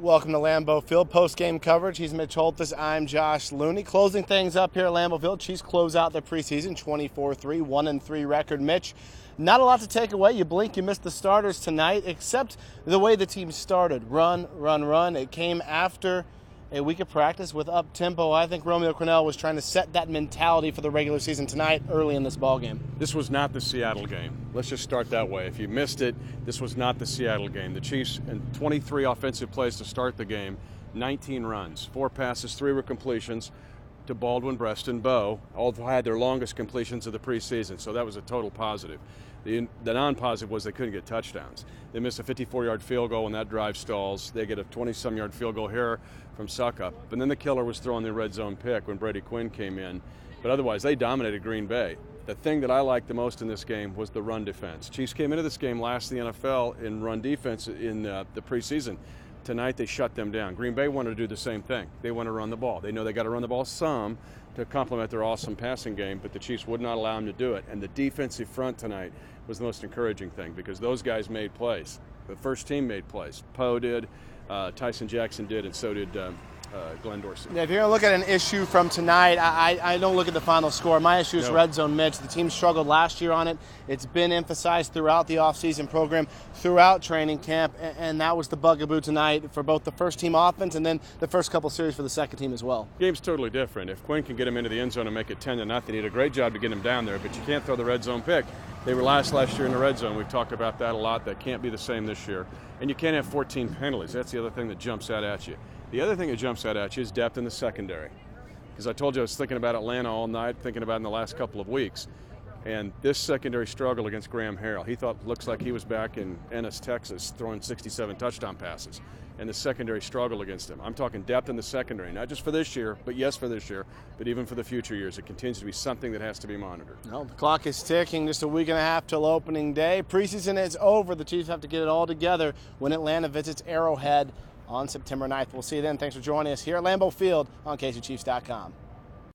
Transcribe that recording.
Welcome to Lambeau Field post-game coverage. He's Mitch. I'm Josh Looney. Closing things up here at Lambeau Field. Chiefs close out their preseason 24-3, 1-3 record. Mitch, not a lot to take away. You blink, you missed the starters tonight, except the way the team started. Run, run, run. It came after a week of practice with up-tempo. I think Romeo Crennel was trying to set that mentality for the regular season tonight early in this ballgame. This was not the Seattle game. Let's just start that way. If you missed it, this was not the Seattle game. The Chiefs, in 23 offensive plays to start the game, 19 runs, 4 passes, 3 were completions to Baldwin, Breaston, Bowe. All had their longest completions of the preseason, so that was a total positive. The non-positive was they couldn't get touchdowns. They missed a 54-yard field goal when that drive stalls. They get a 20-some-yard field goal here from Suckup. But then the killer was throwing the red zone pick when Brady Quinn came in. But otherwise, they dominated Green Bay. The thing that I liked the most in this game was the run defense. Chiefs came into this game last in the NFL in run defense in the preseason. Tonight, they shut them down. Green Bay wanted to do the same thing. They want to run the ball. They know they got to run the ball some to complement their awesome passing game, but the Chiefs would not allow them to do it. And the defensive front tonight was the most encouraging thing because those guys made plays. The first team made plays. Poe did, Tyson Jackson did, and so did Glenn Dorsey. Yeah, if you're going to look at an issue from tonight, I don't look at the final score. My issue is red zone, Mitch. The team struggled last year on it. It's been emphasized throughout the offseason program, throughout training camp, and that was the bugaboo tonight for both the first team offense and then the first couple series for the second team as well. Game's totally different. If Quinn can get him into the end zone and make it 10-0, he did a great job to get him down there, but you can't throw the red zone pick. They were last year in the red zone. We've talked about that a lot. That can't be the same this year. And you can't have 14 penalties. That's the other thing that jumps out at you. The other thing that jumps out at you is depth in the secondary. Because I told you I was thinking about Atlanta all night, thinking about it in the last couple of weeks. And this secondary struggle against Graham Harrell, he looks like he was back in Ennis, Texas, throwing 67 touchdown passes. And the secondary struggle against him. I'm talking depth in the secondary, not just for this year, but yes, for this year, but even for the future years. It continues to be something that has to be monitored. Well, the clock is ticking, just a week and a half till opening day. Preseason is over. The Chiefs have to get it all together when Atlanta visits Arrowhead on September 9th. We'll see you then. Thanks for joining us here at Lambeau Field on KCChiefs.com.